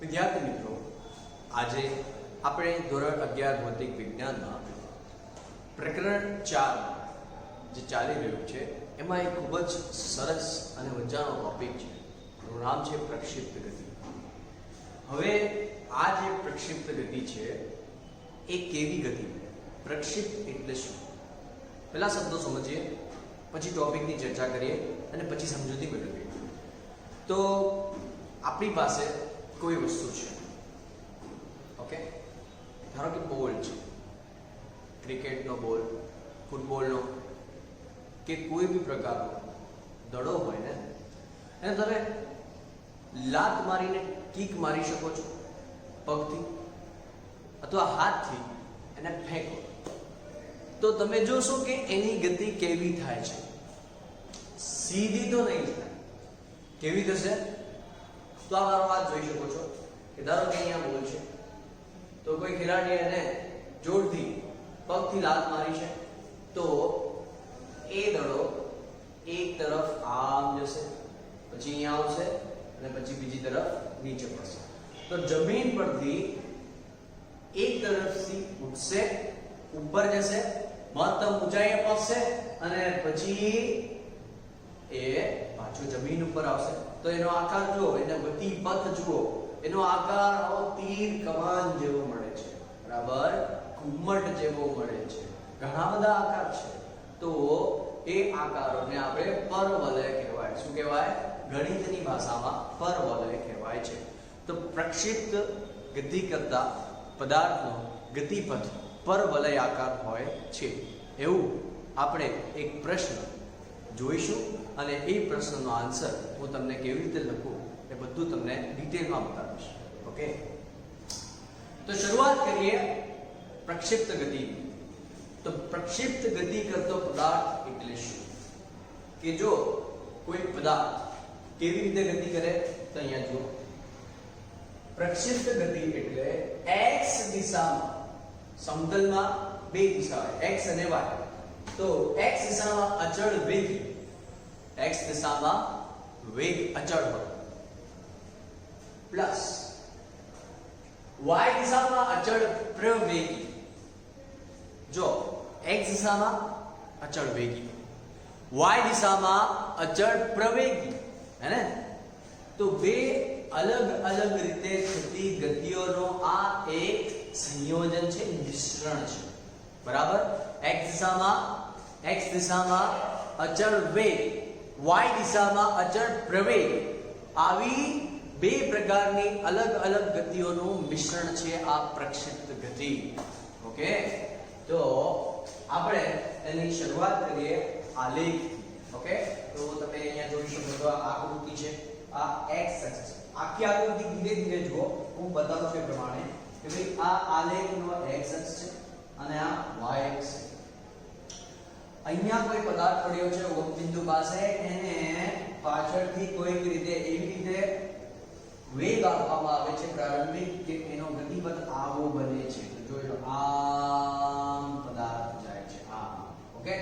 વિદ્યાર્થી મિત્રો, આજે આપણે ધોરણ 11 ભૌતિક વિજ્ઞાનમાં પ્રકરણ 4 જે ચાલી રહ્યું છે એમાં એક ખૂબ જ સરસ અને મજાનો ટોપિક છે. એનું નામ છે પ્રક્ષિપ્ત ગતિ. હવે આ જે પ્રક્ષિપ્ત ગતિ છે એ કેવી ગતિ? પ્રક્ષિપ્ત એટલે શું? પહેલા શબ્દો સમજીએ, પછી ટોપિકની ચર્ચા કરીએ અને પછી સમજૂતી મેળવીએ. તો આપણી પાસે કોઈ વસ્તુ છે, ઓકે, ધારો કે બોલ છે, ક્રિકેટનો બોલ, ફૂટબોલનો કે કોઈ બી પ્રકારનો દડો હોય ને, એને તમે લાત મારીને કિક મારી શકો છો પગથી અથવા હાથથી એને ફેંકો તો તમે જોશો કે એની ગતિ કેવી થાય છે. સીધી તો નહીં થાય. કેવી થશે? તો આ મારો હાથ જોઈ શકો છો કે ધારો કે અહીંયા બોલ છે, તો કોઈ ખેલાડી એને જોરથી પગથી લાત મારી છે તો એ દડો એક તરફ આમ જશે, પછી અહીંયા આવશે અને પછી બીજી તરફ નીચે પડશે. તો જમીન પરથી એક તરફથી ઉઠશે, ઉપર જશે, મહત્તમ ઊંચાઈએ પહોંચશે અને પછી એ પાછો જમીન ઉપર આવશે. તો એનો આકાર જુઓ, એનો ગતિ પથ જુઓ, એનો આકાર આવો તીર કમાન જેવો મળે છે, બરાબર, ઘુમ્મટ જેવો મળે છે, ઘણા બધા આકાર છે. તો એ આકારોને આપણે પરવલય કહેવાય. શું કહેવાય? ગણિતની ભાષામાં પરવલય કહેવાય છે. તો પ્રક્ષિપ્ત ગતિ કરતા પદાર્થનો ગતિપથ પરવલય આકાર હોય છે. એવું આપણે એક પ્રશ્ન જોઈશું અને એ પ્રશ્નનો આન્સર હું તમને કેવી રીતે લખું એ બધું તમને ડિટેલમાં બતાવીશ. ઓકે, તો શરૂઆત કરીએ પ્રક્ષિપ્ત ગતિ. તો પ્રક્ષિપ્ત ગતિ કરતો પદાર્થ એટલે શું? કે જો કોઈ પદાર્થ કેવી રીતે ગતિ કરે તો અહીંયા જુઓ, પ્રક્ષિપ્ત ગતિ એટલે x દિશામાં, સમતલમાં બે દિશા હોય, x અને y. તો x દિશામાં અચળ વેગ, x દિશામાં વેગ અચળ હોય, પ્લસ y દિશામાં અચળ પ્રવેગી. જો x દિશામાં અચળ વેગી, y દિશામાં અચળ પ્રવેગી, હે ને? તો બે અલગ અલગ રીતે થતી ગતિઓનો આ એક સંયોજન છે, મિશ્રણ છે, બરાબર. x દિશામાં અચળ વેગ, y દિશામાં અચળ પ્રવેગ, આવી બે પ્રકારની અલગ અલગ ગતિઓનું મિશ્રણ છે આ પ્રક્ષિપ્ત ગતિ. ઓકે, તો આપણે એની શરૂઆત કરીએ આલેખથી. ઓકે, તો તમે અહીંયા જોઈ શકો છો આ આકૃતિ છે, આ x અક્ષ. આખી આકૃતિ ધીરે ધીરે જુઓ, હું બતાવું છું એ પ્રમાણે કે ભાઈ આ આલેખનો x અક્ષ છે અને આ y અક્ષ છે. અહીંયા કોઈ પદાર્થ પડ્યો છે ઉગમ બિંદુ પાસે, એને પાછળથી કોઈક રીતે એવી રીતે વેગ આપવામાં આવે છે પ્રારંભિક કે એનો ગતિપથ આવો બને છે. તો જોઈ લો, આમ પદાર્થ જાય છે, આમ. ઓકે,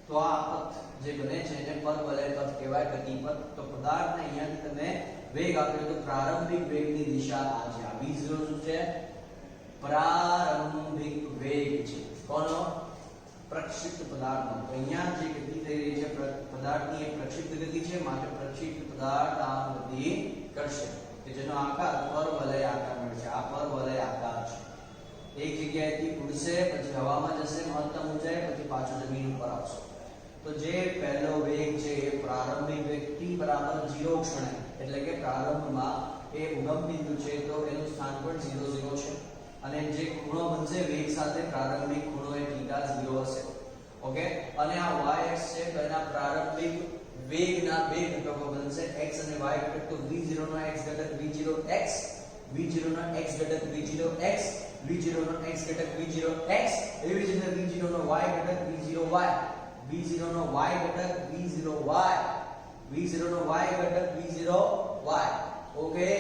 તો આ પથ જે બને છે એને પરવલય પથ કહેવાય, ગતિપથ. તો પદાર્થને અહીંયાથી તમે વેગ આપ્યો તો પ્રારંભિક વેગની દિશા આ છે. આ v0 શું છે? પ્રારંભિક વેગ છે. કોનો? પ્રક્ષિપ્ત પદાર્થનો. તો અહીંયા જે ગતિ થઈ રહી છે પદાર્થની એ પ્રક્ષિપ્ત ગતિ છે, માટે પ્રક્ષિપ્ત પદાર્થ આમ ગતિ કરશે કે જેનો આકાર પરવલય આકાર મળશે. આ પરવલય આકાર છે. એક જગ્યાએથી ઉડશે, પછી હવામાં જશે, મહત્તમ ઊંચાઈ, પછી પાછો જમીન ઉપર આવશે. તો જે પહેલો વેગ છે એ પ્રારંભિક વેગ t બરાબર 0 ક્ષણે, એટલે કે પ્રારંભમાં એ ઉગમ બિંદુ છે તો એનું સ્થાન પણ 0 0 છે અને જે ખૂણો બનશે વેગ સાથે પ્રારંભિક ખૂણો એ θ 0 હશે. ઓકે, અને આ y અક્ષ છે તો એના પ્રારંભિક વેગના બે ઘટકો બનશે, x અને y ઘટક. તો v0 નો x ઘટક v0x, v0 નો x ઘટક v0x, v0 નો x ઘટક v0x, એવી જ રીતે v0 નો y ઘટક v0y, v0 નો y ઘટક v0y, v0 નો y ઘટક v0y. Okay,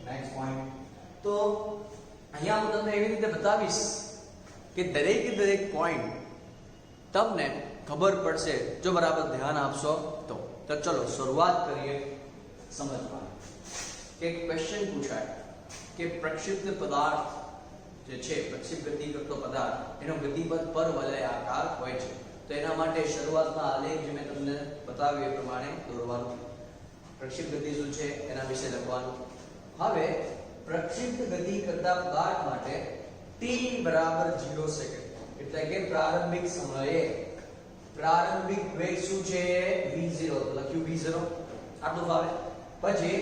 next point. તો અહીંયા હું તમને એવી રીતે બતાવીશ કે દરેક પોઈન્ટ તમને ખબર પડશે જો બરાબર ધ્યાન આપશો તો. તો ચલો શરૂઆત કરીએ સમજવાની. કે ક્વેશ્ચન પૂછાય કે પ્રક્ષિપ્ત પદાર્થ જે છે, પ્રક્ષિપ્ત ગતિ કરતો પદાર્થ એનો ગતિપથ પરવલય આકાર હોય છે. તો એના માટે શરૂઆતમાં આલેખ જે મેં તમને બતાવ્યું એ પ્રમાણે દોરવાનું. પ્રક્ષિપ્ત ગતિ શું છે એના વિશે લખવાનું. હવે પ્રક્ષિપ્ત ગતિ કરતા પદાર્થ માટે t બરાબર 0 સેકન્ડ એટલે કે પ્રારંભિક સમયે પ્રારંભિક વેગ શું છે v0, તો લખ્યું v0 આટલું ફાવે. પછી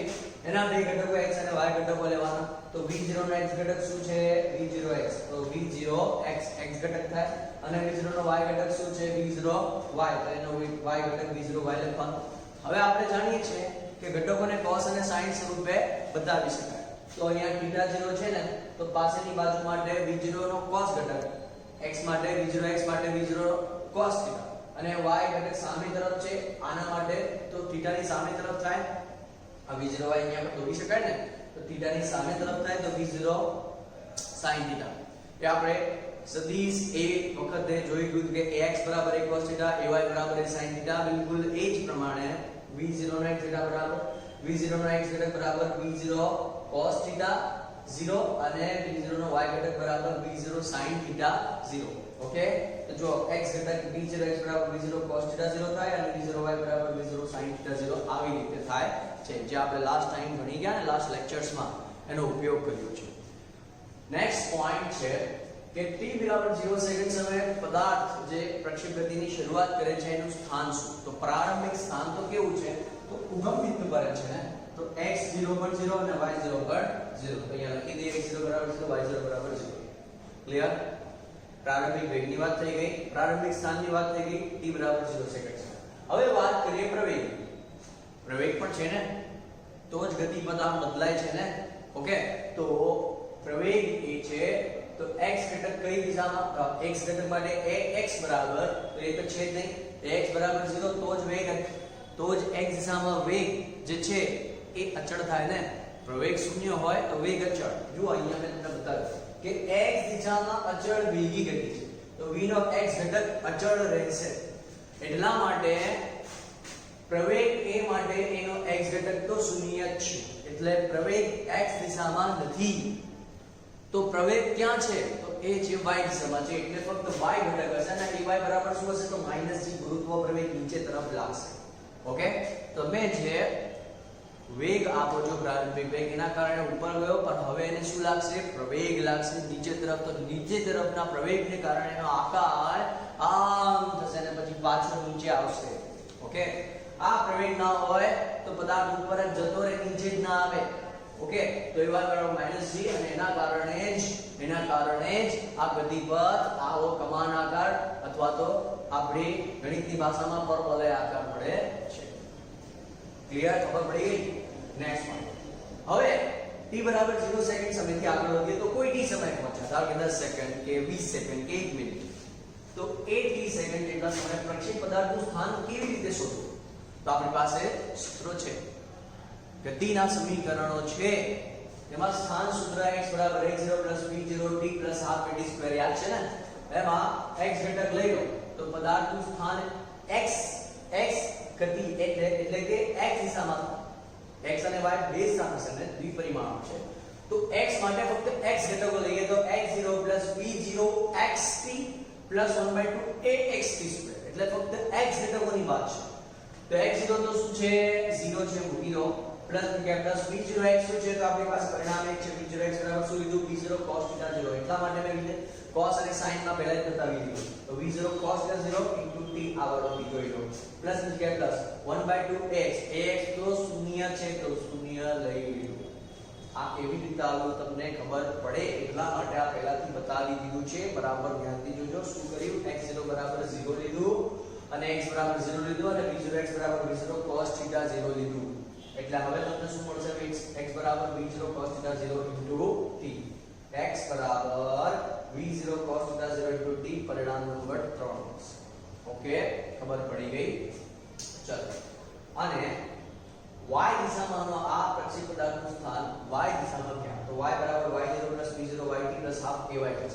એના બે ઘટકો x અને y ઘટકો લેવાના. તો v0 નો x ઘટક શું છે v0x, તો v0x x ઘટક થાય અને v0 નો y ઘટક શું છે v0y, તો એનો y ઘટક v0y લખવાનો. હવે આપણે જાણીએ છીએ કે ઘટકોને cos અને sin સ્વરૂપે બતાવી શકાય. તો અહીંયા θ0 છે ને, તો પાછળની બાજુ માટે v0 નો cos ઘટક, x માટે v0x માટે v0 cos θ અને y ઘટક સામે તરફ છે આના માટે, તો θ ની સામે તરફ થાય. આ v0y અહીંયા પર દોરી શકાય ને, તો θ ની સામે તરફ થાય તો v0 sin θ. એ આપણે સદિશ એ વખતે જોઈ ગયું કે ax બરાબર a cos θ, ay બરાબર a sin θ. બિલકુલ એ જ પ્રમાણે v0 નો x ઘટક બરાબર v0 નો x ઘટક બરાબર v0 cos θ 0 અને v0 નો y ઘટક બરાબર v0 sin θ 0. ઓકે, તો જો x ઘટક v0x બરાબર v0 cos θ 0 થાય અને v0y બરાબર v0 sin θ 0 આવી રીતે થાય છે, જે આપણે લાસ્ટ ટાઈમ ભણી ગયા ને લાસ્ટ લેક્ચર્સમાં એનો ઉપયોગ કર્યો છે. નેક્સ્ટ પોઈન્ટ છે કે t બરાબર 0 સેકન્ડ સમયે પદાર્થ જે પ્રક્ષેપ ગતિની શરૂઆત કરે છે એનું સ્થાન શું? તો પ્રારંભિક સ્થાન તો કેવું છે, તો ઉગમ બિંદુ પર છે ને, તો x 0 પર 0 અને y 0 પર 0. તો અહીંયા લખી દઈએ x 0 બરાબર 0, y 0 બરાબર 0. ક્લિયર? પ્રારંભિક વેગની વાત થઈ ગઈ, પ્રારંભિક સ્થાનની વાત થઈ ગઈ, t બરાબર 0 સેકન્ડ છે. હવે વાત કરીએ પ્રવેગ. પ્રવેગ પણ છે ને, તો જ ગતિપથ આમ બદલાય છે ને. ઓકે, તો પ્રવેગ એ છે તો x ઘટક કઈ દિશામાં, x ઘટક માટે x બરાબર, તો એ તો છે જ નહીં, x બરાબર 0 તો જ વેગ, તો જ x દિશામાં વેગ જે છે એ અચળ થાય ને. પ્રવેગ શૂન્ય હોય તો વેગ અચળ. જો અહીંયા મેં તમને બતાવ્યું કે x દિશામાં અચળ વેગી ગતિ છે, તો v નો x ઘટક અચળ રહેશે. એટલા માટે પ્રવેગ એ માટે એનો x ઘટક તો શૂન્ય જ છે, એટલે પ્રવેગ x દિશામાં નથી. તો પ્રવેગ ક્યાં છે, તો એ છે y દિશામાં છે, એટલે ફક્ત y ઘટક હશે અને dy બરાબર શું હશે, તો -g ગુરુત્વ પ્રવેગ નીચે તરફ લાગશે. ઓકે, તમે જે વેગ આપો છો પ્રારંભિક વેગ એના કારણે ઉપર ગયો, પણ હવે એને શું લાગશે, પ્રવેગ લાગશે નીચે તરફ. તો નીચે તરફના પ્રવેગને કારણે એનો આકાર આમ થશે અને પછી પાછો નીચે આવશે. ઓકે, આ પ્રવેગ ના હોય તો પદાર્થ ઉપર જ જતો રહે, નીચે જ ના આવે. ઓકે, તો y બરાબર -g અને એના કારણે જ આ ગતિપથ આવો કમાન આકાર અથવા તો આપણી ગણિતની ભાષામાં પરવલય આકાર મળે છે. ક્લિયર? ખબર પડી ગઈ? Next point. હવે t બરાબર 0 સેકન્ડ સમયથી આગળ વધીએ તો કોઈ t સમય પહોંચ્યા, ધારો કે 10 સેકન્ડ કે 20 સેકન્ડ કે 1 મિનિટ, તો એ t સેકન્ડ જેટલા સમય પ્રક્ષેપ પદાર્થનું સ્થાન કેવી રીતે શોધવું? તો આપણી પાસે સૂત્રો છે, ગતિના સમીકરણો છે. એમાં સ્થાન સૂત્ર x બરાબર x0 v0 t ½ v t2 યાદ છે ને. એમાં x ઘટક લઈ લો તો પદાર્થનું સ્થાન x ગતિ એટલે કે x દિશામાં, x અને y બે સ્થાન છે ને, દ્વિપરિમાણ છે. તો x માટે ફક્ત x ઘટકો લઈએ તો x0 v0 xt +1/2 axt2, એટલે ફક્ત x ઘટકોની વાત છે. તો x0 તો શું છે, 0 છે, મૂકી દો, પ્લસ v0x શું છે, તો આપણી પાસે પરિણામ એક છે, v0x બરાબર શું લીધું, v0 cos θ 0. એટલા માટે મેં લીધે cos અને sin માં પહેલા જ બતાવી દીધું. તો v0 cos θ 0 * t આવડો દીધો એનો પ્લસ 1/2 ax તો શૂન્ય છે, તો શૂન્ય લઈ લીધું. આ કેવી રીતે આવ્યું તમને ખબર પડે એટલા માટે આ પહેલાથી બતાવી દીધું છે. બરાબર ધ્યાનથી જોજો. શું કર્યું, x0 બરાબર 0 લીધું અને x બરાબર 0 લીધું અને v0x બરાબર v0 cos θ 0 લીધું. એટલે હવે તમને શું મળશે, x બરાબર v0 cos θ 0 * t, x બરાબર v0 cos θ 0 * t, પરિણામ નંબર 3. ઓકે, ખબર પડી ગઈ? ચલો, અને y દિશામાંનો આ પ્રક્ષેપ પદાર્થનું સ્થાન y દિશામાં ક્યાં, તો y બરાબર y0 + v0 yt + ½ ay છે.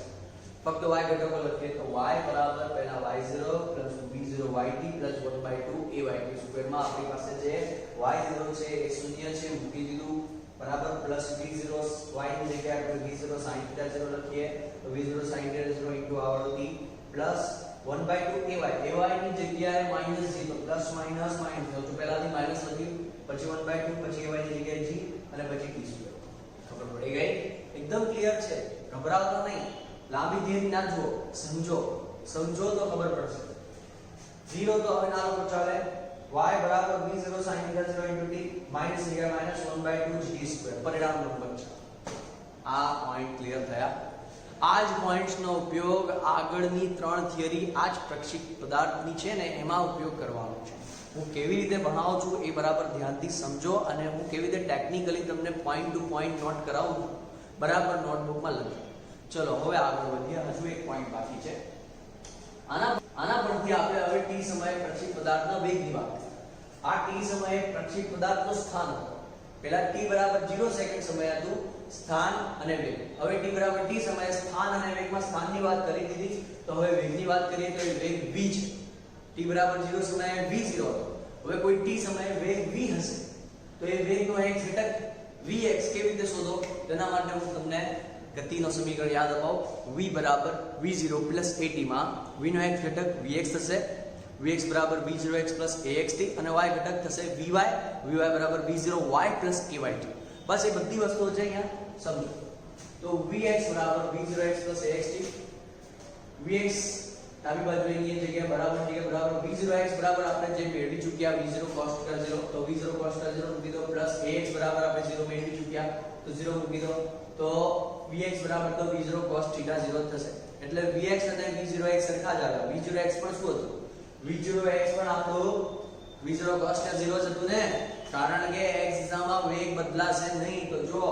ફક્ત y ઘટકો લખીએ તો y બરાબર પહેલા y0 + v0 yt + 1/2 ayt2 માં આપણી પાસે જે y0 છે એ શૂન્ય છે, મૂકી દીધું, બરાબર, + v0 y ની જગ્યાએ આપણે v0 sin θ 0 લખીએ તો v0 sin θ 0 ઇન્ટુ આવડો t પ્લસ 1/2 ay ની જગ્યાએ માઈનસ g તો પ્લસ માઈનસ માઈનસ તો પહેલાથી માઈનસ લખ્યું પછી 1/2 પછી ay ની જગ્યાએ g અને પછી t સ્ક્વેર ખબર પડી ગઈ એકદમ ક્લિયર છે ગભરાવતો નહીં લાંબી થિયરી ના જુઓ સમજો તો ખબર પડશે 0 તો હવે ના લખો ચાલે y બરાબર v0 sin θ 0 into t minus જગ્યાએ માઈનસ 1/2 g સ્ક્વેર પરિણામ નંબર 4 આ પોઈન્ટ ક્લિયર થયા આ જ પોઈન્ટ્સનો ઉપયોગ આગળની 3 થિયરી આ જ પ્રક્ષિપ્ત પદાર્થની છે ને એમાં ઉપયોગ કરવાનો છે હું કેવી રીતે ભણાવું છું એ બરાબર ધ્યાનથી સમજો અને હું કેવી રીતે ટેકનિકલી તમને પોઈન્ટ ટુ પોઈન્ટ નોટ કરાવું છું બરાબર નોટબુકમાં લખજો ચલો હવે આગળ વધીએ હજુ એક પોઈન્ટ બાકી છે આના પરથી આપણે હવે t સમયે પ્રક્ષિપ્ત પદાર્થના વેગની વાત આ t સમયે પ્રક્ષિપ્ત પદાર્થનું સ્થાન પહેલા t બરાબર 0 સેકન્ડ સમય હતું સ્થાન અને વેગ હવે t બરાબર t સમયે સ્થાન અને વેગમાં સ્થાનની વાત કરી દીધી તો હવે વેગની વાત કરીએ તો વેગ v છે t બરાબર 0 સમયે v0 હતો હવે કોઈ t સમયે વેગ v હશે તો એ વેગનો એક ઘટક vx કેવી રીતે શોધો તેના માટે હું તમને ગતિનો સમીકરણ યાદ અપાવું v બરાબર v0 at માં v નો એક ઘટક vx થશે vx બરાબર v0x axt અને y ઘટક થશે vy બરાબર v0y ayt બસ એ બધી વસ્તુઓ છે અહીંયા સમજો તો vx બરાબર v0x axt vx ડાબી બાજુ લઈએ જગ્યા બરાબર v0x બરાબર આપણે જે મેળવી ચૂક્યા v0 cos θ 0 તો v0 cos θ 0 મૂકી દો પ્લસ ax બરાબર આપણે 0 મેળવી ચૂક્યા તો 0 મૂકી દો તો vx બરાબર તો v0 cos θ 0 થશે એટલે vx અને v0x સરખા જ આવ્યા v0x પણ શું હતું v0x પણ આપણું v0 cos θ 0 જ હતું ને કારણ કે x દિશામાં વેગ બદલાશે નહીં તો જો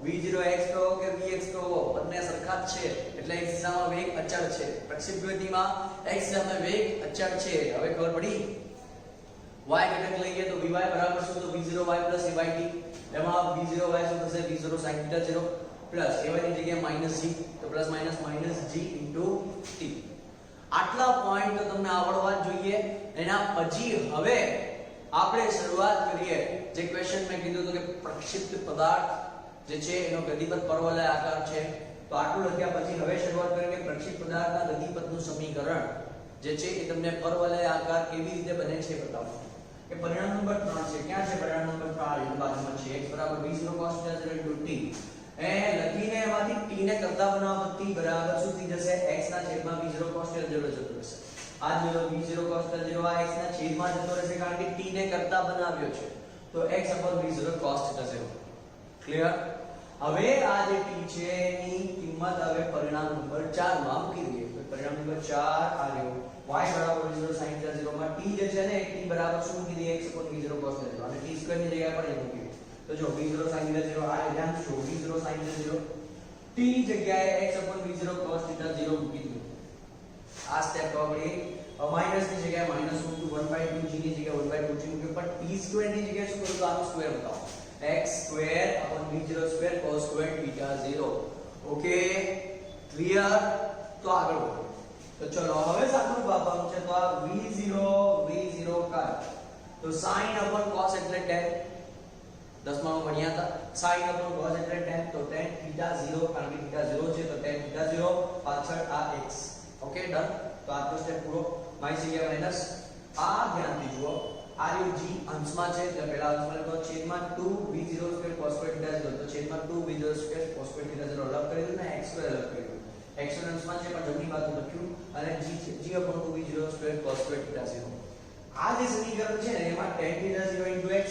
v0x કહો કે vx કહો બંને સરખા જ છે એટલે x દિશામાં વેગ અચળ છે પ્રક્ષિપ્ત ગતિમાં x દિશામાં વેગ અચળ છે હવે ખબર પડી y ઘટક લઈએ તો vy બરાબર શું તો v0y ayt એમાં v0y શું થશે v0 sin θ 0 પ્લસ ay ની જગ્યાએ માઈનસ g તો પ્લસ માઈનસ g t આટલા પોઈન્ટ તો તમને આવડવા જ જોઈએ એના પછી હવે આપણે શરૂઆત કરીએ જે ક્વેશ્ચન મેં કીધું હતું કે પ્રક્ષિપ્ત પદાર્થ જે છે એનો ગતિપથ પરવલય આકાર છે તો આટલું લખ્યા પછી હવે શરૂઆત કરીએ કે પ્રક્ષિપ્ત પદાર્થના ગતિપથનું સમીકરણ જે છે એ તમને પરવલય આકાર કેવી રીતે બને છે બતાવો કે પરિણામ નંબર 3 છે ક્યાં છે પરિણામ નંબર 3 એની બાજુમાં છે x v0 cos θ 0 t એ લખીને એમાંથી t ને કરતા બનાવો તો t બરાબર શું થઈ જશે x ના છેદમાં v0 cos θ 0 જતો રહેશે આ જો v0 cos θ 0 આ x ના છેદમાં જતો રહેશે કારણ કે t ને કરતા બનાવ્યો છે તો x v0 cos θ 0 ક્લિયર હવે આ જે t છે એની કિંમત હવે પરિણામ નંબર 4 માં મૂકી દઈએ તો પરિણામ નંબર 4 આ રહ્યો y બરાબર v0 sin θ 0 માં t જે છે ને t બરાબર શું મૂકી દઈએ x v0 cos θ 0 અને t સ્ક્વેર ની જગ્યાએ પણ એ મૂકી તો જો v0 sin θ 0 આ ધ્યાન છો v0 sin θ 0 t ની જગ્યાએ x v0 cos θ 0 મૂકી દીધું આ સ્ટેપ આપણે માઈનસ ની જગ્યાએ માઈનસ મૂક્યું 1/2 g ની જગ્યાએ 1/2 g મૂક્યું પણ t સ્ક્વેર ની જગ્યાએ શું કરું તો આનો સ્ક્વેર બતાવો x square upon v0 square cos square theta 0 okay clear તો આગળ વધો તો ચલો હવે સાદું બાપાનું છે તો આ v0 કાઢ તો sin upon cos એટલે tan 10 માં ભણ્યા હતા sin upon cos એટલે tan તો tan theta 0 કારણ કે theta 0 છે તો tan theta 0 પાછળ આ x ઓકે ડન તો આ સ્ટેપ પૂરો માઈનસ જગ્યાએ માઈનસ આ ધ્યાનથી જુઓ આ રહ્યું g અંશમાં છે એટલે પહેલા અંશમાં લખો છેદમાં 2v0 સ્ક્વેર cos સ્ક્વેર θ 0 તો છેદમાં 2v0 સ્ક્વેર cos સ્ક્વેર θ 0 અલગ કરી દો ને x સ્ક્વેર અલગ કરી દો x નો અંશમાં છે પણ જમણી બાજુ લખ્યું અને g 2v0 square cos square θ 0 આ જે સમીકરણ છે ને એમાં tan θ 0 x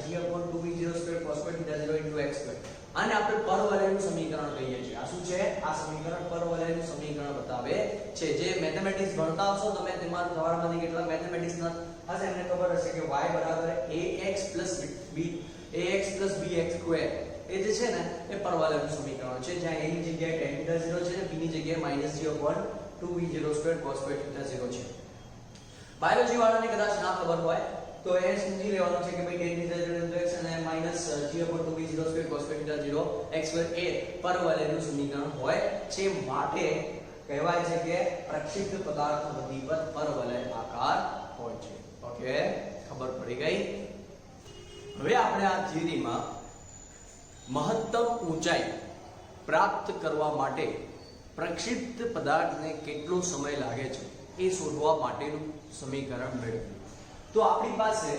g 2v0 square cos square θ 0 x square આને આપણે પરવલયનું સમીકરણ કહીએ છીએ આ શું છે આ સમીકરણ પરવલયનું સમીકરણ બતાવે છે જે મેથેમેટિક્સ ભણતા હશો તમે તેમાં તમારામાંથી કેટલા મેથેમેટિક્સ ના હશે એમને ખબર હશે કે y બરાબર ax bx સ્ક્વેર એ જે છે ને એ પરવલયનું સમીકરણ છે જ્યાં a ની જગ્યાએ tan θ 0 છે અને b ની જગ્યાએ -g/2v0 સ્ક્વેર cos સ્ક્વેર θ 0 છે બાયોલોજી વાળાને કદાચ ના ખબર હોય તો એ સમજી લેવાનું છે કે ભાઈ tan θ 0 x અને -g/2v0 square cos square θ 0 x square એ પરવલયનું સમીકરણ હોય છે માટે કહેવાય છે કે પ્રક્ષિપ્ત પદાર્થનો ગતિપથ પરવલય આકાર હોય છે ઓકે ખબર પડી ગઈ હવે આપણે આ થિયરીમાં મહત્તમ ઊંચાઈ પ્રાપ્ત કરવા માટે પ્રક્ષિપ્ત પદાર્થને કેટલો સમય લાગે છે એ શોધવા માટેનું સમીકરણ મેળવ્યું. તો આપણી પાસે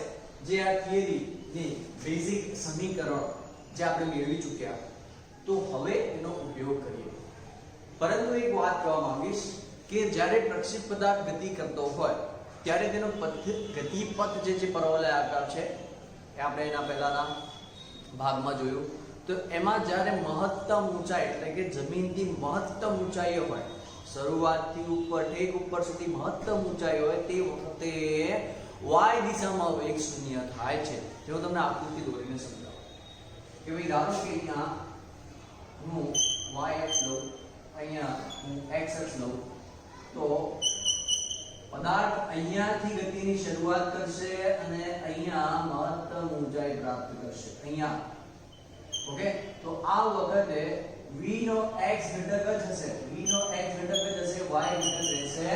જે આ થિયરીની બેઝિક સમીકરણ જે આપણે મેળવી ચૂક્યા, તો હવે એનો ઉપયોગ કરીએ. પરંતુ એક વાત કહેવા માંગીશ કે જ્યારે પ્રક્ષિપ્ત પદાર્થ ગતિ કરતો હોય ત્યારે તેનો ગતિપથ જે પરવલયાકાર છે એ આપણે એના પહેલાના ભાગમાં જોયું. તો એમાં જ્યારે મહત્તમ ઊંચાઈ એટલે કે જમીનથી મહત્તમ ઊંચાઈ હોય, શરૂઆતથી ઉપર ઠેક ઉપર સુધી મહત્તમ ઊંચાઈ હોય, તે વખતે y દિશામાં વેગ શૂન્ય થાય છે. જે હું તમને આકૃતિ દોરીને સમજાવું કે ભાઈ ધારો કે અહીંયા હું y લઉં, અહીંયા હું x લઉં, તો પદાર્થ અહીંયાથી ગતિની શરૂઆત કરશે અને અહીંયા મહત્તમ ઊંચાઈ પ્રાપ્ત કરશે અહીંયા. ઓકે, તો આ વખતે v નો x ઘટક જ હશે, v નો x ઘટક જ હશે, y ઘટક રહેશે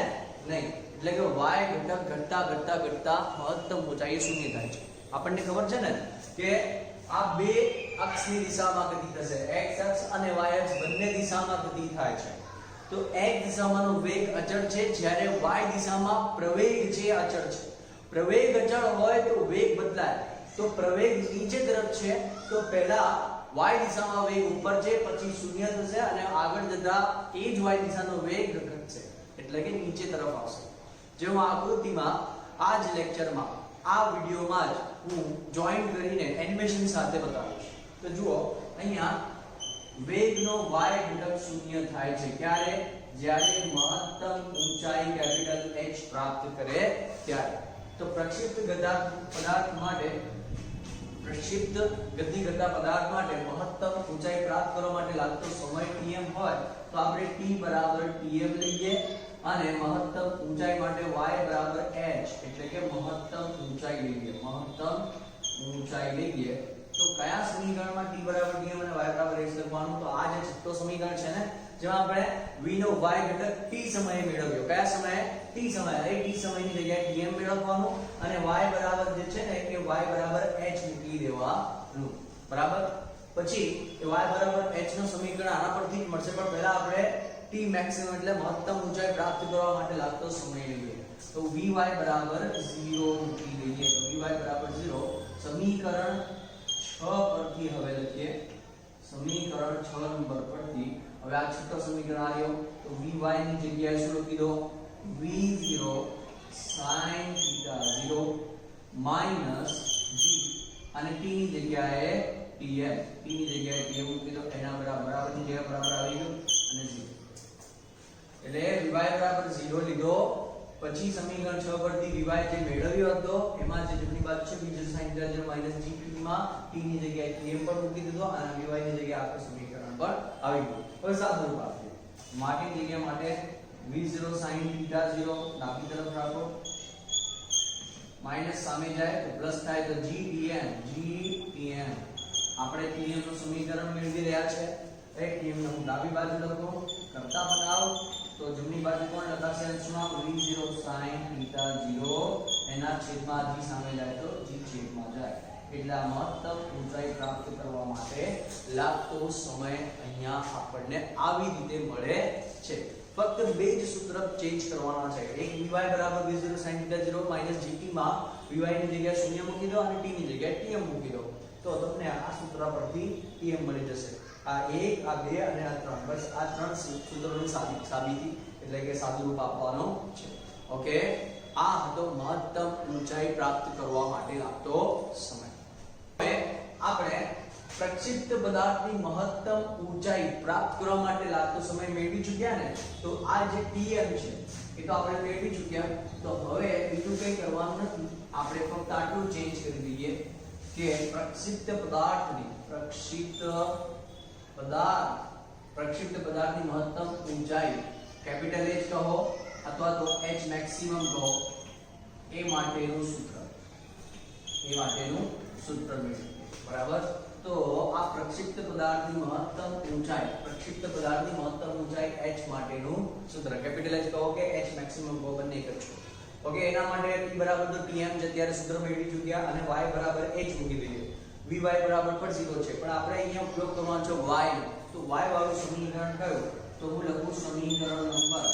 નહીં. એટલે કે y ઘટક ઘટતા ઘટતા ઘટતા મહત્તમ ઊંચાઈ શૂન્ય થાય છે. આપણને ખબર છે ને કે આ બે અક્ષની દિશામાં ગતિ થશે, x અક્ષ અને y અક્ષ બંને દિશામાં ગતિ થાય છે. તો x દિશામાંનો વેગ અચળ છે, જ્યારે y દિશામાં પ્રવેગ છે અચળ છે. પ્રવેગ અચળ હોય તો વેગ બદલાય. તો પ્રવેગ નીચે તરફ છે તો પહેલા y દિશામાં વેગ ઉપર છે, પછી શૂન્ય થશે અને આગળ જતા એ જ y દિશાનો વેગ ઘટશે એટલે કે નીચે તરફ આવશે. જે હું આકૃતિમાં આ જ લેક્ચરમાં આ વિડિયોમાં જ હું જોઈન કરીને એનિમેશન સાથે બતાવીશ. તો જુઓ અહીંયા વેગનો y ઘટક શૂન્ય થાય છે ક્યારે? જ્યારે મહત્તમ ઊંચાઈ કેપિટલ H પ્રાપ્ત કરે ત્યારે. તો પ્રક્ષિપ્ત પદાર્થ માટે પ્રક્ષિપ્ત ગતિ કરતા પદાર્થ માટે મહત્તમ ઊંચાઈ પ્રાપ્ત કરવા માટે લાગતો સમય tm હોય તો આપણે t બરાબર tm લઈએ અને મહત્તમ ઊંચાઈ માટે y બરાબર h એટલે કે મહત્તમ ઊંચાઈ લઈએ. મહત્તમ ઊંચાઈ લઈએ તો કયા સમીકરણમાં t બરાબર tm અને y બરાબર h લખવાનું? તો આ જે છઠ્ઠો સમીકરણ છે ને, જેમાં આપણે v નો y ઘટક t સમયે મેળવ્યો. કયા સમયે? t સમયે. એ t સમયની જગ્યાએ tm મેળવવાનું અને y બરાબર જે છે ને કે y બરાબર h મૂકી દેવાનું. બરાબર? પછી એ y બરાબર h નું સમીકરણ આના પરથી જ મળશે, પણ પહેલા આપણે t મેક્સિમમ એટલે મહત્તમ ઊંચાઈ પ્રાપ્ત કરવા માટે લાગતો સમય લઈએ. તો vy બરાબર 0 મૂકી દઈએ. તો vy બરાબર 0 સમીકરણ 6 પરથી હવે લખીએ. સમીકરણ 6 નંબર પરથી હવે આ છઠ્ઠો સમીકરણ આવ્યો તો vy ની જગ્યાએ શું લખી દો? v0 sin θ0 માઈનસ g અને t ની જગ્યાએ tm. t ની જગ્યાએ tm મૂકી દો. એના બરાબર ની જગ્યાએ બરાબર આવી ગયું અને 0. એટલે vy બરાબર 0 લીધો. પછી સમીકરણ 6 પરથી vy જે મેળવ્યો હતો એમાં જે જમણી બાજુ છે v0 sin θ0 માઈનસ g માં t ની જગ્યાએ tm પર મૂકી દીધો અને vy ની જગ્યાએ આપણે સમીકરણ પર આવી ગયું. હવે સાદું રૂપ આપીએ. માટેની જગ્યા માટે v0 sin θ0 ડાબી તરફ રાખો, માઈનસ સામે જાય તો પ્લસ થાય તો gtm. આપણે tm નું સમીકરણ મેળવી રહ્યા છે. એ tm ને હું ડાબી બાજુ લખું, કરતા બનાવ તો જમણી બાજુ કોણ લખાશે? અંશમાં v0 sin θ0 એના છેદમાં g સામે જાય તો g છેદમાં જાય. એટલે આ મહત્તમ ઊંચાઈ પ્રાપ્ત કરવા માટે લાગતો સમય અહીંયા આપણને આવી રીતે મળે છે. ફક્ત બે જ સૂત્ર ચેન્જ કરવાના છે. એક vy બરાબર v0 sin θ0 gt માં vy ની જગ્યાએ 0 મૂકી દો અને t ની જગ્યાએ tm મૂકી દો તો તમને આ સૂત્ર પરથી tm મળી જશે. આ 1 આ 2 અને આ 3, બસ આ ત્રણ સૂત્રોની સાબિતી એટલે કે સાદું રૂપ આપવાનું છે. ઓકે, આ હતો મહત્તમ ઊંચાઈ પ્રાપ્ત કરવા માટે લાગતો સમય. હવે આપણે પ્રક્ષિપ્ત પદાર્થની મહત્તમ ઊંચાઈ પ્રાપ્ત કરવા માટે લાગતો સમય મેળવી ચૂક્યા ને, તો આ જે tm છે એ તો આપણે મેળવી ચૂક્યા. તો હવે બીજું કંઈ કરવાનું નથી, આપણે ફક્ત આટલું ચેન્જ કરી દઈએ કે પ્રક્ષિપ્ત પદાર્થની મહત્તમ ઊંચાઈ કેપિટલ H કહો અથવા તો H મેક્સિમમ કહો એ માટેનું સૂત્ર મેળવીએ. બરાબર? તો આ પ્રક્ષિપ્ત પદાર્થની મહત્તમ ઊંચાઈ H માટેનું સૂત્ર કેપિટલ H કહો કે H મેક્સિમમ કહો, બંને એક જ છે. ઓકે, એના માટે t બરાબર તો tm જે અત્યારે સૂત્ર મેળવી ચૂક્યા અને y બરાબર h મૂકી દઈએ. vy બરાબર પણ 0 છે, પણ આપણે અહીંયા ઉપયોગ કરવાનો છે y નો, તો y વાળું સમીકરણ કયું? તો હું લખું સમીકરણ નંબર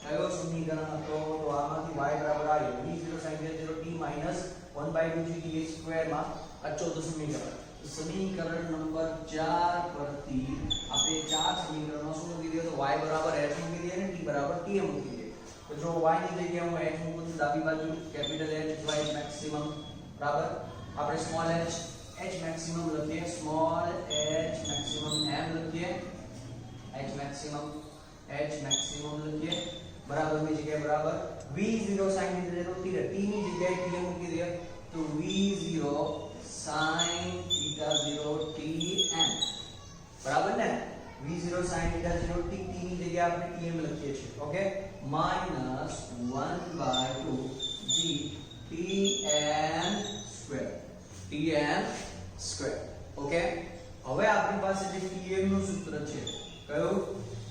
કયો સમીકરણ હતો? તો આમાંથી y બરાબર આવ્યું v0 sin θ 0 t minus 1/2g dx² માં આ ચોથું સમીકરણ. સમીકરણ નંબર 4 પરથી આપણે ચાર સમીકરણમાં શું મૂકી દઈએ? તો y બરાબર h મૂકી દઈએ અને t બરાબર t મૂકી દઈએ. તો જો y ની જગ્યાએ હું h મૂકું છું ડાબી બાજુ, કેપિટલ H y મેક્સિમમ બરાબર આપણે સ્મોલ h maximum લખીએ, સ્મોલ h maximum m લખીએ, h maximum લખીએ બરાબર ની જગ્યાએ બરાબર v0 sin θ 0 t ની જગ્યાએ t મૂકી દઈએ, તો v0 sin θ 0 tm બરાબર ને, v0 sin θ 0 t ની જગ્યાએ આપણે tm લખીએ છીએ. Okay, minus 1/2 g tm square. Okay, હવે આપણી પાસે જે tm નું સૂત્ર છે, કયું?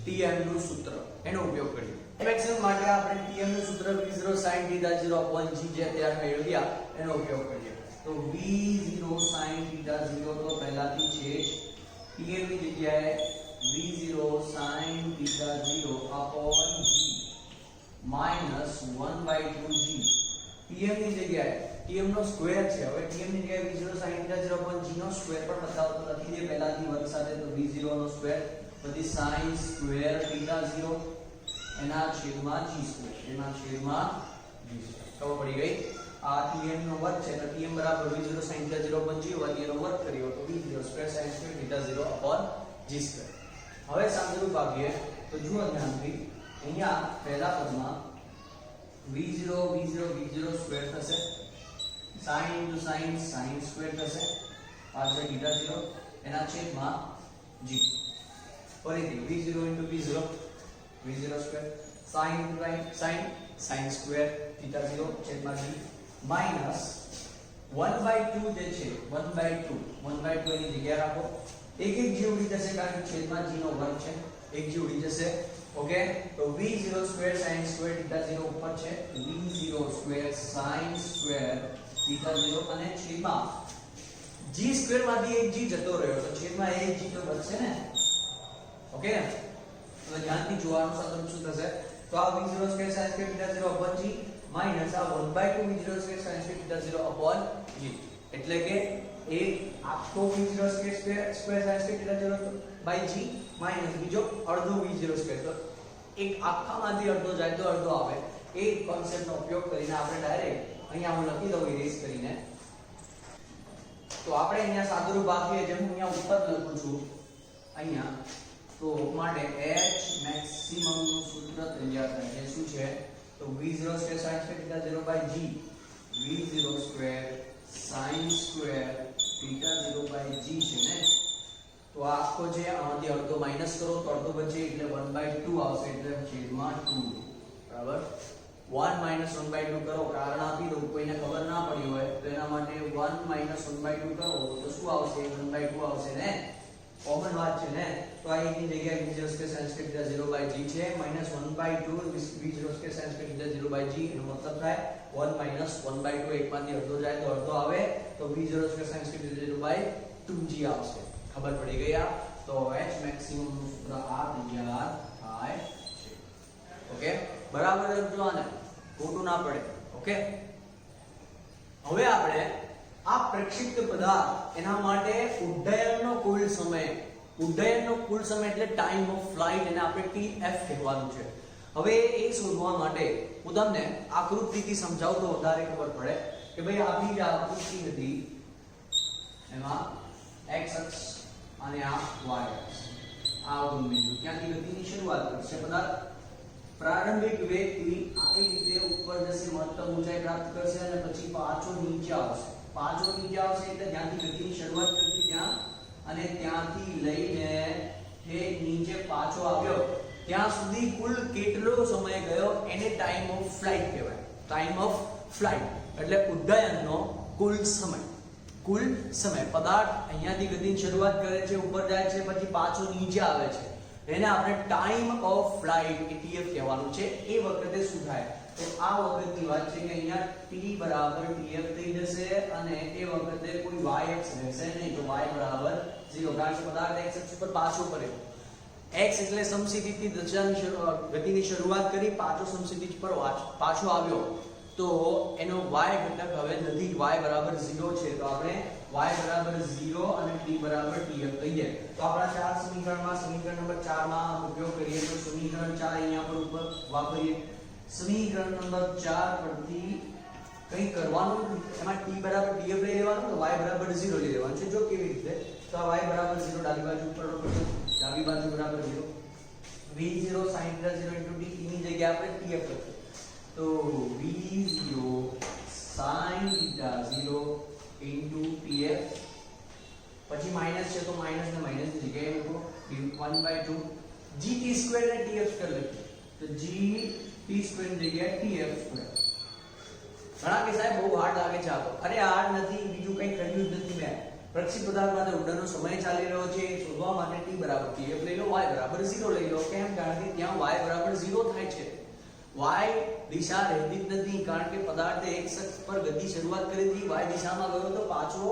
tm નું સૂત્ર, એનો ઉપયોગ કરીએ. મેક્સિમમ માટે આપણે tm નું સૂત્ર v0 sin θ 0 g જે અત્યારે મેળવ્યા એનો ઉપયોગ કરીએ. તો v0 sin θ 0 તો પહેલાથી છે જ, tm ની જગ્યાએ v0 sin θ 0 g minus 1/2g tm ની જગ્યાએ tm નો સ્ક્વેર છે. હવે tm ની જગ્યાએ v0 sin θ 0 g નો સ્ક્વેર પણ બતાવતો નથી દે પહેલાથી વર્ગ સાથે, તો v0 નો સ્ક્વેર પછી sin સ્ક્વેર θ 0 એના છેદમાં g સ્ક્વેર, ખબર પડી ગઈ? આ tm નો વર્ગ છે, તો tm બરાબર v0 sin θ 0 g વધી એનો વર્ગ કર્યો તો v0 square sin square θ 0 g square. હવે સાદુરૂપ આપીએ તો જુઓ ધ્યાનથી, અહીંયા પહેલા પદમાં v0 સ્ક્વેર થશે, sin into sin સ્ક્વેર થશે, પાછળ θ 0 એના છેદમાં g, ફરીથી v0 into v0 square, sin into sin square θ 0 છેદમાં g માઈનસ 1/2 જે છે 1/2 એની જગ્યાએ રાખો, એક જે ઉડી જશે કારણ કે છેદમાં g નો વર્ગ છે, એક જે ઉડી જશે. ઓકે, તો v0 સ્ક્વેર sin સ્ક્વેર θ 0 ઉપર છે, v0 સ્ક્વેર sin સ્ક્વેર θ 0 અને છેદમાં g સ્ક્વેર માંથી એક g જતો રહ્યો તો છેદમાં એક g તો બચશે ને. ઓકે, તો ધ્યાનથી જોવાનું સાદુરૂપ શું થશે? તો આ v0 square sin square θ 0 g minus આ 1/2 v0 square sin square θ 0 g, એટલે કે એક આખો v0 square sin square θ 0 g minus બીજો અડધો v0 સ્ક્વેર, તો એક આખામાંથી અડધો જાય તો અડધો આવે. એ કોન્સેપ્ટનો ઉપયોગ કરીને આપણે ડાયરેક્ટ અહીંયા હું લખી દઉં ઇરેઝ કરીને. તો આપણે અહીંયા સાદુરૂપ આપીએ, જેમ હું અહીંયા ઉપર લખું છું અહીંયા, તો માટે h મેક્સિમમ નું સૂત્ર તૈયાર થાય છે. શું છે? તો v0 square sin square θ 0 g v0 square sin square θ 0 g છે ને, તો આ આખો છે આમાંથી અડધો માઈનસ કરો તો અડધો બચે એટલે 1/2 આવશે, એટલે છેદમાં 2 બરાબર. 1 minus 1/2 કરો, કારણ આપી દઉં, કોઈને ખબર ના પડી હોય તો એના માટે 1 minus 1/2 કરો તો શું આવશે? 1/2 આવશે ને, કોમન વાત છે ને. તો આ એકની જગ્યાએ v0 square sin square θ 0 g છે, minus 1/2 v0 square sin square θ 0 g, એનો મતલબ થાય 1 minus 1/2, એકમાંથી અડધો જાય તો અડધો આવે, તો v0 square sin square θ 0 g આવશે. ખબર પડી ગઈ? આ તો h મેક્સિમમ નું સૂત્ર આ તૈયાર થાય છે. ઓકે, બરાબર લખજો આને, ખોટું ના પડે. ઓકે, હવે આપણે આ પ્રક્ષિપ્ત પદાર્થ એના માટે ઉડ્ડયનનો કુલ સમય એટલે ટાઈમ ઓફ ફ્લાઇટ, એને આપણે tf કહેવાનું છે. હવે એ શોધવા માટે હું તમને આકૃતિથી સમજાવું તો વધારે ખબર પડે કે ભાઈ આપણી જે આકૃતિ હતી એમાં x અક્ષ અને આ y અક્ષ, આ બિંદુ ક્યાંથી ગતિની શરૂઆત કરશે પદાર્થ? પ્રારંભિક વેગથી આવી રીતે ઉપર જશે, મહત્તમ ઊંચાઈ પ્રાપ્ત કરશે અને પછી પાછો નીચે આવશે. એટલે જ્યાંથી ગતિની શરૂઆત કરી ત્યાં અને ત્યાંથી લઈને ઠેક નીચે પાછો આવ્યો ત્યાં સુધી કુલ કેટલો સમય ગયો એને ટાઈમ ઓફ ફ્લાઇટ કહેવાય. ટાઈમ ઓફ ફ્લાઇટ એટલે ઉડ્ડયનનો કુલ સમય. પદાર્થ અહીંયાથી ગતિની શરૂઆત કરે છે, ઉપર જાય છે, પછી પાછો નીચે આવે છે, એને આપણે ટાઈમ ઓફ ફ્લાઇટ tf કહેવાનું છે. એ વખતે શું થાય? તો આ વખતની વાત છે કે અહીંયા t બરાબર tf થઈ જશે અને એ વખતે કોઈ yx રહેશે નહીં, તો y બરાબર 0 કારણ કે પદાર્થ x અક્ષ પર પાછો ફરે. x એટલે સમસ્થિતિથી દિશાની ગતિની શરૂઆત કરી, પાછો સમસ્થિતિ પર પાછો આવ્યો, તો એનો y ઘટક હવે નથી, y બરાબર 0 છે, તો આપણે y બરાબર 0 અને t બરાબર tf લઈએ. તો આપણા ચાર સમીકરણમાં સમીકરણ નંબર 4 માં ઉપયોગ કરીએ તો સમીકરણ 4 અહીંયા પર ઉપર વાપરીએ. સમીકરણ નંબર 4 પરથી કંઈ કરવાનું એમાં t બરાબર tf લઈ લેવાનું, તો y બરાબર 0 લઈ લેવાનું છે. જો કેવી રીતે, તો આ y બરાબર 0 ડાબી બાજુ ઉપર ડાબી બાજુ બરાબર 0, v0 sin θ 0 * t ની જગ્યાએ આપણે tf લખીએ, તો v0 sin θ 0 * tf, પછી માઈનસ છે તો માઈનસ ને માઈનસ ની જગ્યાએ લખો 1/2 gt² ને tf² લખીએ, તો gt² ની જગ્યાએ tf². ઘણા કે સાહેબ બહુ હાર્ડ લાગે છે આ તો. અરે હાર્ડ નથી, બીજું કંઈ કર્યું જ નથી મેં. પ્રક્ષેપ પદાર્થ માટે ઉડ્ડયનનો સમય ચાલી રહ્યો છે, શોધવા માટે t બરાબર tf લઈ લો, y બરાબર 0 લઈ લો. કેમ? કારણ કે ત્યાં y બરાબર 0 થાય છે. y દિશા રહેતી જ નથી, કારણ કે પદાર્થે x અક્ષ પર ગતિ શરૂઆત કરી હતી, y દિશામાં ગયો તો પાછો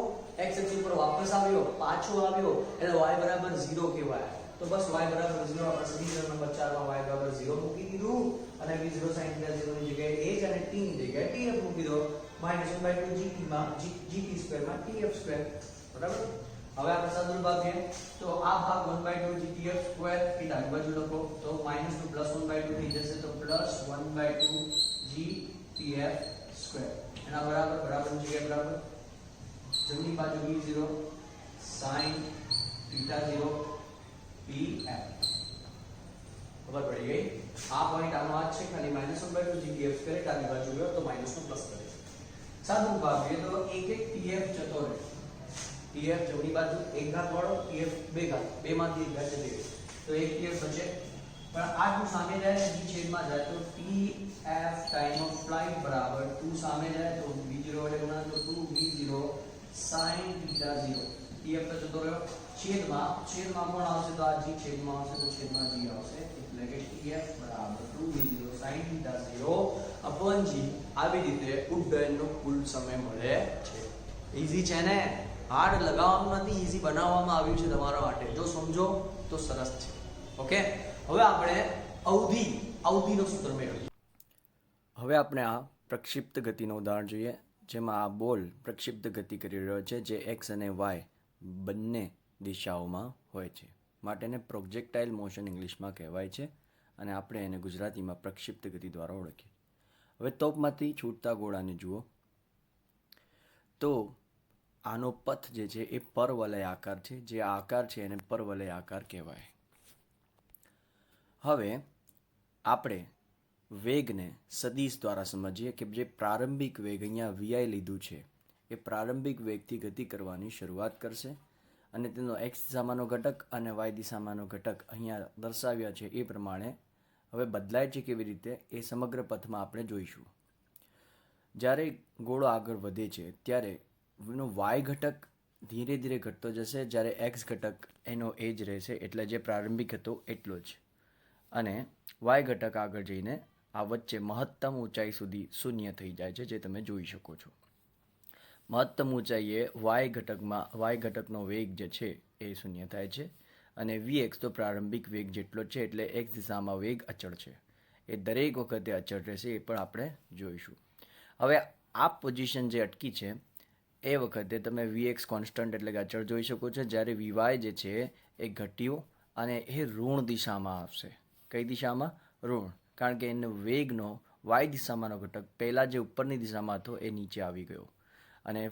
x અક્ષ પર વાપસ આવ્યો, પાછો આવ્યો, એટલે y બરાબર 0 કહેવાય. તો બસ y બરાબર 0 આપણે સમીકરણ નંબર 4 માં y બરાબર 0 મૂકી દીધું અને v0 sin θ 0 ની જગ્યાએ h અને t ની જગ્યાએ tf મૂકી દો, -1/2 gt માં gt² માં tf². બરાબર. હવે આપણે સાદું ભાગ છે, તો આ ભાગ 1/2 gtf² એ ડાબી બાજુ લખો, તો માઈનસ નું પ્લસ 1/2 થઈ જશે, તો પ્લસ 1/2 gtf². એના બરાબર બરાબર ની જગ્યાએ બરાબર, જમણી બાજુ v0 sin θ 0 tf. ખબર પડી ગઈ? આ પોઈન્ટ આનો આ છે, ખાલી -1/2 gtf² ડાબી બાજુ ગયો તો માઈનસ નું પ્લસ કરે. સાદું ભાગ છે, તો એક એક tf જતો રહે, tf જમણી બાજુ એક ઘાત વાળો, tf બે ઘાત, બે માંથી એક ઘાત જતી રહે, તો એક tf બચે. પણ આ ટુ સામે જાય ને b છેદમાં જાય, તો tf ટાઈમ ઓફ ફ્લાઇટ બરાબર 2 સામે જાય તો v0 વડે ગુણાકાર, તો 2v0 sin θ 0 tf તો જતો રહ્યો, છેદમાં કોણ આવશે, તો આ g છેદમાં આવશે, તો છેદમાં g આવશે, એટલે કે tf બરાબર 2v0 sin θ 0 g. આવી રીતે ઉડ્ડયનનો કુલ સમય મળે છે. ઈઝી છે ને? હાર્ડ લગાવવાનું નથી, ઈઝી બનાવવામાં આવ્યું છે તમારા માટે. જો સમજો તો સરસ છે. ઓકે, હવે આપણે અવધિનો સૂત્ર મેળવીએ. હવે આપણે આ પ્રક્ષિપ્ત ગતિનું ઉદાહરણ જોઈએ, જેમાં આ બોલ પ્રક્ષિપ્ત ગતિ કરી રહ્યો છે, જે x અને y બંને દિશાઓમાં હોય છે, માટે એને પ્રોજેક્ટાઇલ મોશન ઇંગ્લિશમાં કહેવાય છે, અને આપણે એને ગુજરાતીમાં પ્રક્ષિપ્ત ગતિ દ્વારા ઓળખીએ. હવે તોપમાંથી છૂટતા ગોળાને જુઓ, તો આનો પથ જે છે એ પરવલય આકાર છે, જે આકાર છે એને પરવલય આકાર કહેવાય. હવે આપણે વેગને સદિશ દ્વારા સમજીએ કે જે પ્રારંભિક વેગ અહીંયા vi લીધું છે, એ પ્રારંભિક વેગથી ગતિ કરવાની શરૂઆત કરશે, અને તેનો x દિશામાંનો ઘટક અને y દિશામાંનો ઘટક અહીંયા દર્શાવ્યા છે એ પ્રમાણે હવે બદલાય છે. કેવી રીતે એ સમગ્ર પથમાં આપણે જોઈશું. જ્યારે ગોળો આગળ વધે છે ત્યારે એનો y ઘટક ધીરે ધીરે ઘટતો જશે, જ્યારે x ઘટક એનો એ જ રહેશે, એટલે જે પ્રારંભિક હતો એટલો જ, અને y ઘટક આગળ જઈને આ વચ્ચે મહત્તમ ઊંચાઈ સુધી શૂન્ય થઈ જાય છે, જે તમે જોઈ શકો છો. મહત્તમ ઊંચાઈએ y ઘટકનો વેગ જે છે એ શૂન્ય થાય છે, અને vx તો પ્રારંભિક વેગ જેટલો છે, એટલે x દિશામાં વેગ અચળ છે, એ દરેક વખતે અચળ રહેશે, એ પણ આપણે જોઈશું. હવે આ પોઝિશન જે અટકી છે એ વખતે તમે vx કોન્સ્ટન્ટ એટલે કે અચળ જોઈ શકો છો, જ્યારે vy જે છે એ ઘટ્યું અને એ ઋણ દિશામાં આવશે. કઈ દિશામાં? ઋણ, કારણ કે એનો વેગનો y દિશામાંનો ઘટક પહેલાં જે ઉપરની દિશામાં હતો એ નીચે આવી ગયો, અને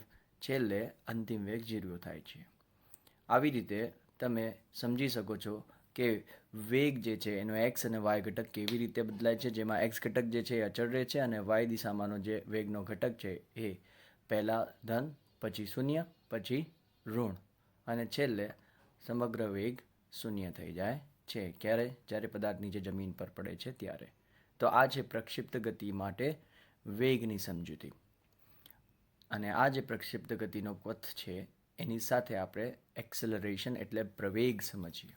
છેલ્લે અંતિમ વેગ 0 થાય છે. આવી રીતે તમે સમજી શકો છો કે વેગ જે છે એનો x અને y ઘટક કેવી રીતે બદલાય છે, જેમાં x ઘટક જે છે એ અચળ રહે છે, અને y દિશામાંનો જે વેગનો ઘટક છે એ પહેલાં ધન, પછી શૂન્ય, પછી ઋણ, અને છેલ્લે સમગ્ર વેગ શૂન્ય થઈ જાય છે. ક્યારે? જ્યારે પદાર્થ નીચે જમીન પર પડે છે ત્યારે. તો આ છે પ્રક્ષિપ્ત ગતિ માટે વેગની સમજૂતી. અને આ જે પ્રક્ષિપ્ત ગતિનો પથ છે એની સાથે આપણે એક્સેલરેશન એટલે પ્રવેગ સમજીએ.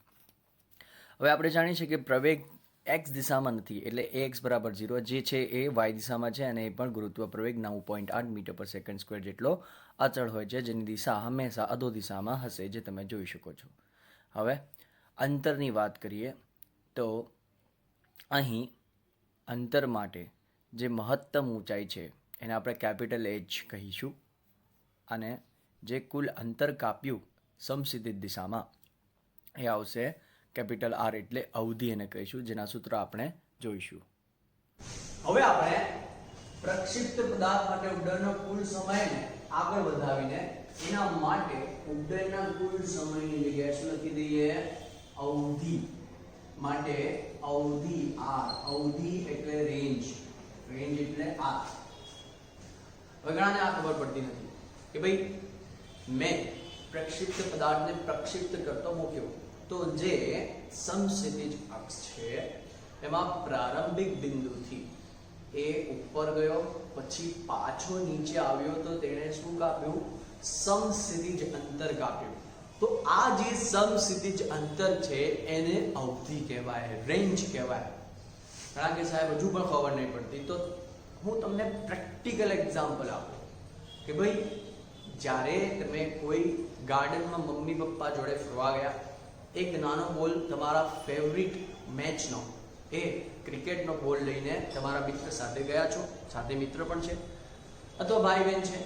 હવે આપણે જાણીએ છીએ કે પ્રવેગ એક્સ દિશામાં નથી, એટલે એક્સ બરાબર 0 જે છે એ વાય દિશામાં છે અને એ પણ ગુરુત્વ પ્રવેગ 9.8 મીટર પર સેકન્ડ સ્ક્વેર જેટલો અચળ હોય છે, જેની દિશા હંમેશા અધો દિશામાં હશે, જે તમે જોઈ શકો છો. હવે અંતરની વાત કરીએ તો અહીં અંતર માટે જે મહત્તમ ઊંચાઈ છે એને આપણે કેપિટલ એચ કહીશું, અને જે કુલ અંતર કાપ્યું સમક્ષિતિજ દિશામાં એ આવશે કેપિટલ આર, એટલે અવધિ એને કહીશું, જેના સૂત્ર આપણે જોઈશું. હવે આપણે પ્રક્ષિપ્ત પદાર્થ માટે ઉડ્ડયનનો કુલ સમયને આગળ વધાવીને એના માટે ઉડ્ડયનના કુલ સમયની જગ્યાએ શું લખી દઈએ? અવધિ. માટે અવધિ આર. અવધિ એટલે રેન્જ, રેન્જ એટલે આર. હવે ઘણાને આ ખબર પડતી નથી કે ભાઈ મેં પ્રક્ષિપ્ત પદાર્થને પ્રક્ષિપ્ત કરતો મૂક્યો તો જે સમક્ષિતિજ અક્ષ છે એમાં પ્રારંભિક બિંદુથી એ ઉપર ગયો, પછી પાછો નીચે આવ્યો, તો તેણે શું કાપ્યું? સમક્ષિતિજ અંતર કાપ્યું. તો આ જે સમક્ષિતિજ અંતર છે એને અવધિ કહેવાય, રેન્જ કહેવાય. કારણ કે સાહેબ હજુ પણ ખબર નહીં પડતી, તો હું તમને પ્રેક્ટિકલ એક્ઝામ્પલ આપું કે ભાઈ જ્યારે તમે કોઈ ગાર્ડનમાં મમ્મી પપ્પા જોડે ફરવા ગયા, એક નાનો બોલ તમારા ફેવરિટ મેચનો, એ ક્રિકેટનો બોલ લઈને તમારા મિત્ર સાથે ગયા છો, સાથે મિત્ર પણ છે અથવા ભાઈ બહેન છે,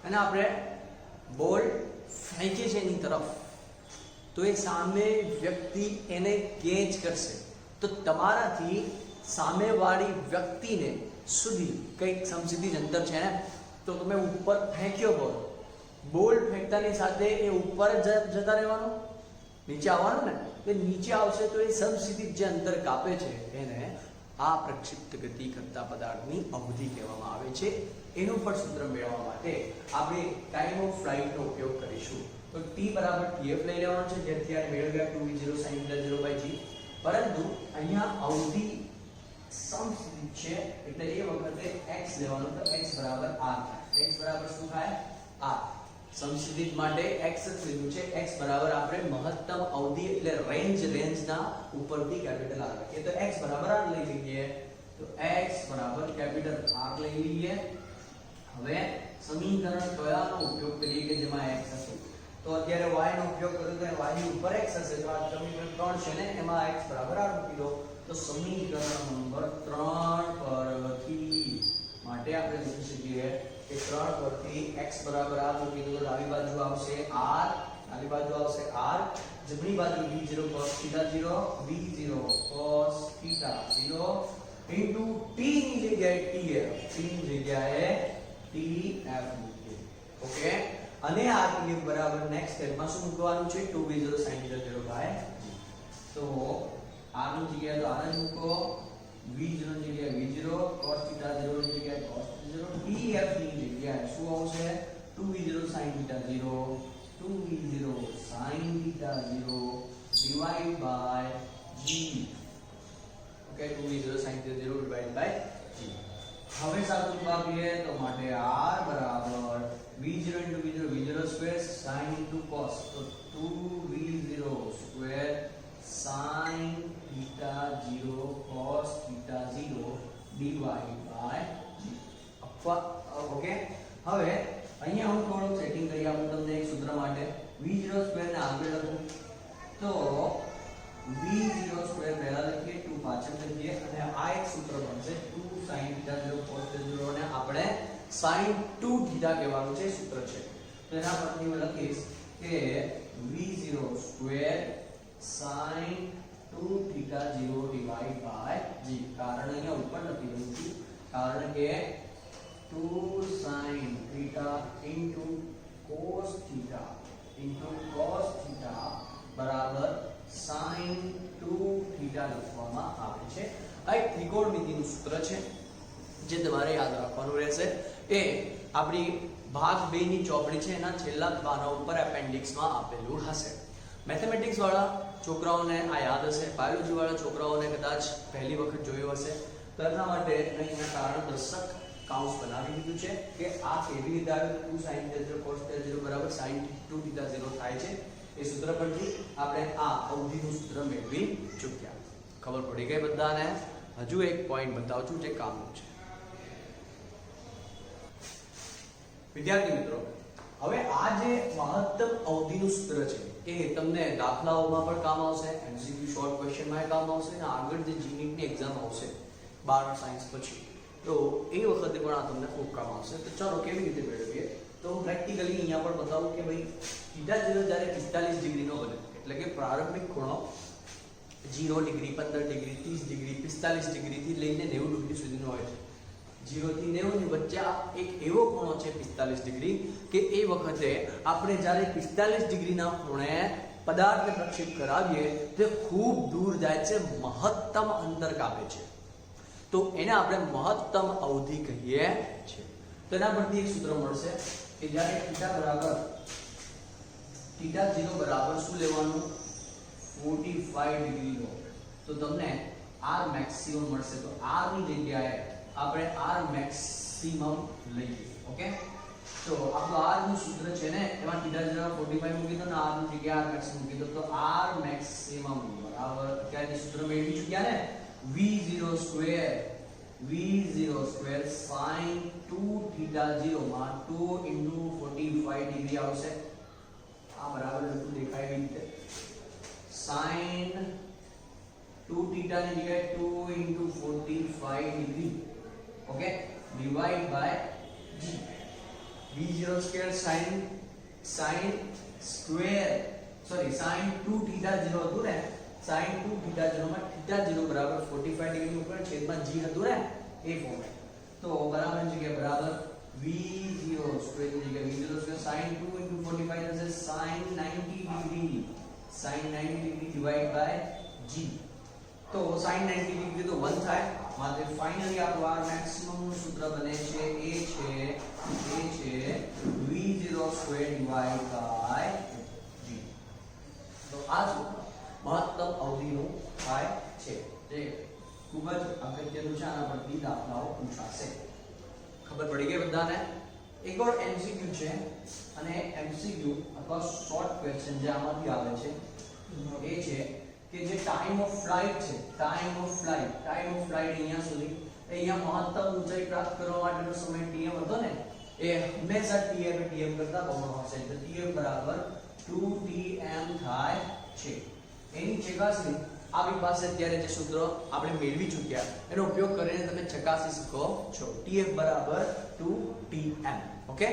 અને આપણે બોલ ફેંકીએ છીએ એની તરફ, તો એ સામે વ્યક્તિ એને કેચ કરશે, તો તમારાથી સામેવાળી વ્યક્તિને સુધી કંઈક સમક્ષિતિજ અંતર છે ને, તો તમે ઉપર ફેંક્યો બોલ, બોલ ફેંકતાની સાથે એ ઉપર જતા રહેવાનું, નીચે આવવાનું ને, તો નીચે આવશે તો એ સમક્ષિતિજ જે અંતર કાપે છે એને આ પ્રક્ષિપ્ત ગતિ કરતા પદાર્થની અવધિ કહેવામાં આવે છે. એનું પણ સૂત્ર મેળવવા માટે આપણે ટાઈમ ઓફ ફ્લાઇટનો ઉપયોગ કરીશું. તો t બરાબર tf લઈ લેવાનું છે, જે અત્યારે મેળવ્યા 2v0 sin θ0/g. પરંતુ અહીંયા અવધિ સમક્ષિતિજ છે એટલે એ વખતે x લેવાનું, તો x બરાબર r. x બરાબર શું થાય? r. સમક્ષિતિજ માટે x જ લીધું છે, x બરાબર આપણે મહત્તમ અવધિ એટલે રેન્જના ઉપરથી કેપિટલ r લખીએ, તો x બરાબર r લઈ લઈએ, તો x બરાબર કેપિટલ r લઈ લઈએ. હવે સમીકરણ કયાનો ઉપયોગ કરીએ કે જેમાં x હશે? તો અત્યારે y નો ઉપયોગ કર્યો તો y ની ઉપર x હશે, તો આ સમીકરણ 3 છે ને, એમાં x બરાબર r મૂકી દો, તો સમીકરણ નંબર 3 પરથી માટે આપણે લખી શકીએ કે 3 પરથી x બરાબર r મૂકી દો, ડાબી બાજુ આવશે r, ડાબી બાજુ આવશે r, જમણી બાજુ v0 cos θ0, v0 cos θ0 into t ની જગ્યાએ tf, t ની જગ્યાએ tf મૂકીએ. ઓકે, અને આ tf બરાબર નેક્સ્ટ સ્ટેપમાં શું મૂકવાનું છે? 2v0 sin θ0/g. તો r ની જગ્યાએ તો r જ મૂકો, v0 ની જગ્યાએ v0, cos θ0 ની જગ્યાએ cos θ0, tf ની જગ્યાએ શું આવશે? 2v0 sin θ0, 2v0 sin θ0 divided by g. Okay, 2v0 sin θ0 divided by g. હવે સાદું કાપીએ તો માટે r બરાબર v0 into v0, v0 square sin into cos, તો 2v0 square sin θ0 cos θ0 divided by g. Okay, હવે અહીંયા હું થોડું સેટિંગ કરી આપું તમને એક સૂત્ર માટે. v0 સ્ક્વેર ને આગળ લખું તો v0 સ્ક્વેર પહેલા લખીએ, 2 પાછળ લખીએ, અને આ એક સૂત્ર બનશે 2 sin θ0 cos θ0 ને આપણે sin 2θ કહેવાનું છે, સૂત્ર છે. તો એના પરથી હું લખીશ કે v0 square sin 2θ0 divided by g. કારણ અહીંયા ઉપર નથી લખ્યું, કારણ કે 2 sin theta into cos theta બરાબર sin 2θ લખવામાં આવે છે. આ એક ત્રિકોણમિતિનું સૂત્ર છે જે તમારે યાદ રાખવાનું રહેશે. એ આપણી ભાગ 2 ની ચોપડી છે, એના છેલ્લા પાના ઉપર એપેન્ડિક્સમાં આપેલું હશે. મેથેમેટિક્સ વાળા છોકરાઓને આ યાદ હશે, બાયોલોજી વાળા છોકરાઓને કદાચ પહેલી વખત જોયું હશે. તો એના માટે અહીંયા કારણ દર્શક કાઉન્સ બનાવી દીધું છે કે આ કેવી રીતે આવે. 2 sin θ0 cos θ0 બરાબર sin 2θ0 થાય છે. એ સૂત્ર પરથી આપણે આ અવધિનું સૂત્ર મેળવી ચૂક્યા. ખબર પડી ગઈ બધાને? હજુ એક પોઈન્ટ બતાવું છું જે કામનું છે. વિદ્યાર્થી મિત્રો, હવે આ જે મહત્તમ અવધિનું સૂત્ર છે એ તમને દાખલાઓમાં પણ કામ આવશે, MCQ શોર્ટ ક્વેશ્ચનમાં કામ આવશે અને આગળ જે GNET ની એક્ઝામ આવશે 12 સાયન્સ પછી, તો એ વખતે પણ આ તમને ખૂબ કામ આવશે. તો ચાલો કેવી રીતે મેળવીએ? તો પ્રેક્ટિકલી અહીંયા પણ બતાવું કે ભાઈ θ0 જ્યારે 45 ડિગ્રીનો બને, એટલે કે પ્રારંભિક ખૂણો 0 ડિગ્રી, 15 ડિગ્રી, 30 ડિગ્રી, 45 ડિગ્રીથી લઈને 90 ડિગ્રી સુધીનો હોય છે. 0 થી 90 ની વચ્ચે આ એક એવો ખૂણો છે 45 ડિગ્રી કે એ વખતે આપણે જ્યારે 45 ડિગ્રીના ખૂણે પદાર્થને પ્રક્ષેપ કરાવીએ તે ખૂબ દૂર જાય છે, મહત્તમ અંતર કાપે છે. તો એને આપણે મહત્તમ અવધિ કહીએ છીએ. તો એના પરથી એક સૂત્ર મળશે કે જ્યારે θ0 બરાબર શું લેવાનું? 45 ડિગ્રી લો તો તમને r મેક્સિમમ મળશે. તો r ની જગ્યાએ આપણે r મેક્સિમમ લઈએ. ઓકે, તો આપણું r નું સૂત્ર છે ને એમાં θ0 45 મૂકી દો ને r ની જગ્યાએ r મેક્સિમમ મૂકી દો. તો r મેક્સિમમ બરાબર અત્યારે સૂત્ર મેળવી ચૂક્યા ને, v0 સ્ક્વેર sin 2θ0 માં 2 * 45 ડિગ્રી આવશે. આ બરાબર લખું દેખાય એવી રીતે sin 2θ ની જગ્યાએ 2 * 45 degree. Okay, divide by g. v0 square sin 2θ0 હતું ને, sin 2θ0 માં θ0 બરાબર 45 ડિગ્રી ઉપર છેદમાં g હતું ને એ ફોર્મેટ. તો બરાબર જગ્યાએ બરાબર v0 સ્ક્વેર ની જગ્યાએ v0 સ્ક્વેર sin 2 * 45 થશે sin 90 degree divide by g. તો sin 90 ડિગ્રી તો 1 થાય, માટે ફાઇનલી આપણું r મેક્સિમમ નું સૂત્ર બને છે એ છે v0 square divide by g. તો આ સૂત્ર મહત્તમ અવધિનું થાય છે, જે ખૂબ જ અગત્યનું છે. આના પરથી દાખલાઓ પૂછાશે. ખબર પડી ગઈ બધાને? એક और MCQ છે, અને MCQ અથવા શોર્ટ ક્વેશ્ચન જે આમાંથી આવે છે એ છે કે જે ટાઈમ ઓફ ફ્લાઇટ છે, ટાઈમ ઓફ ફ્લાઇટ અહીંયા સુધી, અહીંયા મહત્તમ ઊંચાઈ પ્રાપ્ત કરવા માટેનો સમય tm હતો ને, એ હંમેશા tm કરતા બમણો હશે. તો tm બરાબર 2tm થાય છે. એની ચકાસણી આપણી પાસે અત્યારે જે સૂત્ર આપણે મેળવી ચૂક્યા એનો ઉપયોગ કરીને તમે ચકાસી શકો છો. tf બરાબર 2tm. ઓકે,